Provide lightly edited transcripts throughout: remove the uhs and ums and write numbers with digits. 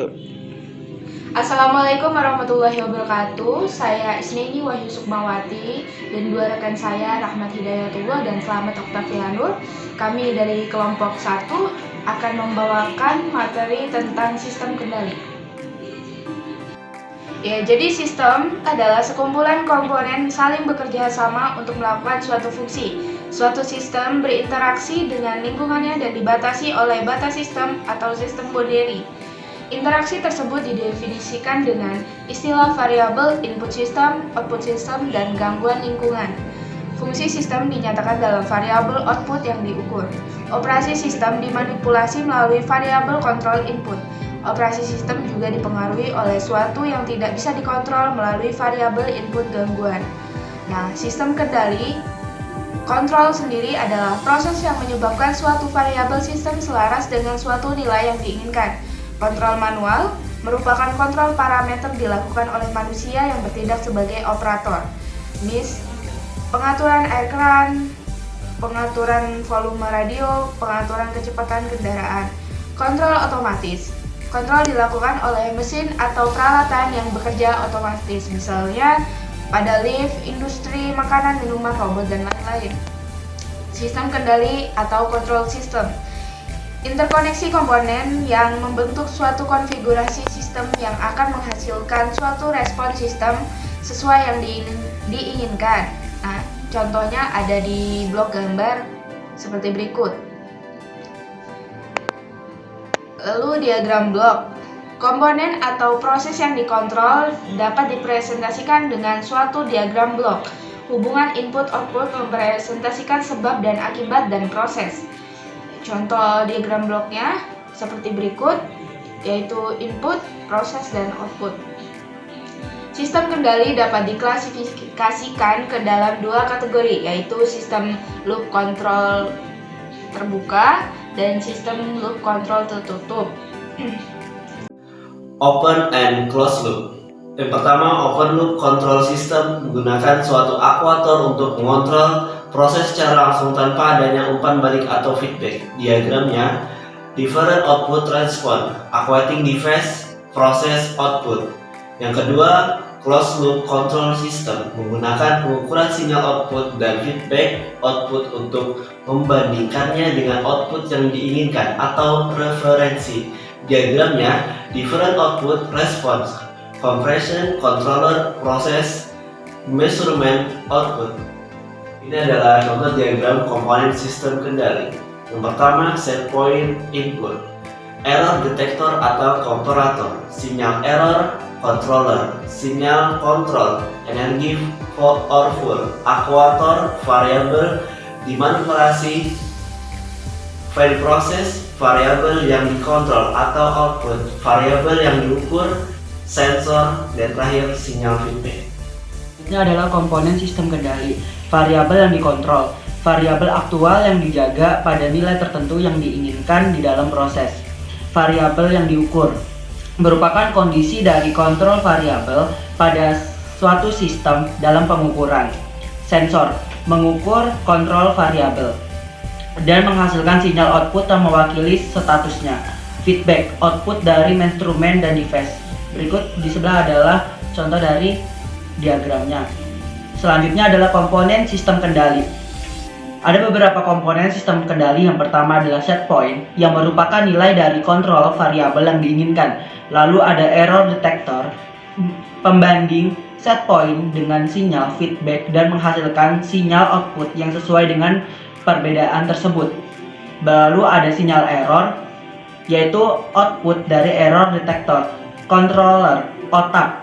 wabarakatuh. Assalamualaikum warahmatullahi wabarakatuh. Saya Isneni Wahyu Sukmawati dan dua rekan saya Rahmat Hidayatullah dan Slamet Oktavianur. Kami dari kelompok 1 akan membawakan materi tentang sistem kendali. Jadi sistem adalah sekumpulan komponen saling bekerja sama untuk melakukan suatu fungsi. Suatu sistem berinteraksi dengan lingkungannya dan dibatasi oleh batas sistem atau sistem boundary. Interaksi tersebut didefinisikan dengan istilah variabel input system, output system, dan gangguan lingkungan. Fungsi sistem dinyatakan dalam variabel output yang diukur. Operasi sistem dimanipulasi melalui variabel kontrol input. Operasi sistem juga dipengaruhi oleh suatu yang tidak bisa dikontrol melalui variabel input gangguan. Nah, sistem kendali kontrol sendiri adalah proses yang menyebabkan suatu variabel sistem selaras dengan suatu nilai yang diinginkan. Kontrol manual merupakan kontrol parameter dilakukan oleh manusia yang bertindak sebagai operator. Pengaturan air keran, pengaturan volume radio, pengaturan kecepatan kendaraan. Kontrol otomatis. Kontrol dilakukan oleh mesin atau peralatan yang bekerja otomatis, misalnya pada lift, industri, makanan, minuman, robot, dan lain-lain. Sistem kendali atau control system. Interkoneksi komponen yang membentuk suatu konfigurasi sistem yang akan menghasilkan suatu respon sistem sesuai yang diinginkan. Nah, contohnya ada di blok gambar seperti berikut. Lalu diagram blok. Komponen atau proses yang dikontrol dapat dipresentasikan dengan suatu diagram blok. Hubungan input-output mempresentasikan sebab dan akibat dan proses. Contoh diagram bloknya seperti berikut, yaitu input, proses, dan output. Sistem kendali dapat diklasifikasikan ke dalam dua kategori, yaitu sistem loop control terbuka dan sistem loop control tertutup. Open and closed loop. Yang pertama, open loop control system menggunakan suatu aktuator untuk mengontrol proses secara langsung tanpa adanya umpan balik atau feedback. Diagramnya, different output response, awaiting device, process, output. Yang kedua, closed loop control system menggunakan pengukuran sinyal output dan feedback output untuk membandingkannya dengan output yang diinginkan atau referensi. Diagramnya, different output response, compression, controller, process, measurement, output. Ini adalah contoh diagram komponen sistem kendali. Yang pertama, set point input, error detector atau komparator, sinyal error, controller, sinyal kontrol, energi or full, aktuator, variabel dimanipulasi, file proses, variabel yang dikontrol atau output, variabel yang diukur, sensor, dan terakhir sinyal feedback. Ini adalah komponen sistem kendali. Variabel yang dikontrol, variabel aktual yang dijaga pada nilai tertentu yang diinginkan di dalam proses. Variabel yang diukur merupakan kondisi dari kontrol variabel pada suatu sistem dalam pengukuran. Sensor mengukur kontrol variabel dan menghasilkan sinyal output yang mewakili statusnya. Feedback output dari instrumen dan device. Berikut di sebelah adalah contoh dari diagramnya. Selanjutnya adalah komponen sistem kendali. Ada beberapa komponen sistem kendali. Yang pertama adalah set point yang merupakan nilai dari kontrol variabel yang diinginkan. Lalu ada error detector, pembanding set point dengan sinyal feedback dan menghasilkan sinyal output yang sesuai dengan perbedaan tersebut. Lalu ada sinyal error, yaitu output dari error detector. Controller, otak.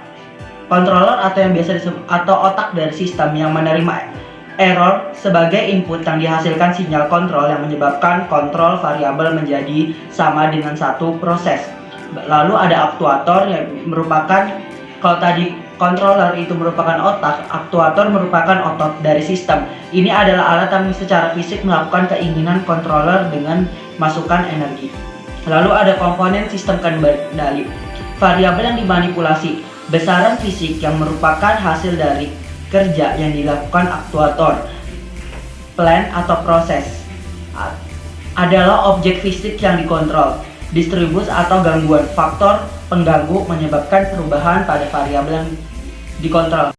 Controller atau yang biasa disebut atau otak dari sistem yang menerima error sebagai input yang dihasilkan sinyal kontrol yang menyebabkan kontrol variabel menjadi sama dengan satu proses. Lalu ada aktuator yang merupakan, kalau tadi controller itu merupakan otak, aktuator merupakan otot dari sistem. Ini adalah alat yang secara fisik melakukan keinginan controller dengan masukan energi. Lalu ada komponen sistem kendali. Variabel yang dimanipulasi, besaran fisik yang merupakan hasil dari kerja yang dilakukan aktuator. Plan atau proses adalah objek fisik yang dikontrol. Distribusi atau gangguan, faktor pengganggu menyebabkan perubahan pada variabel yang dikontrol.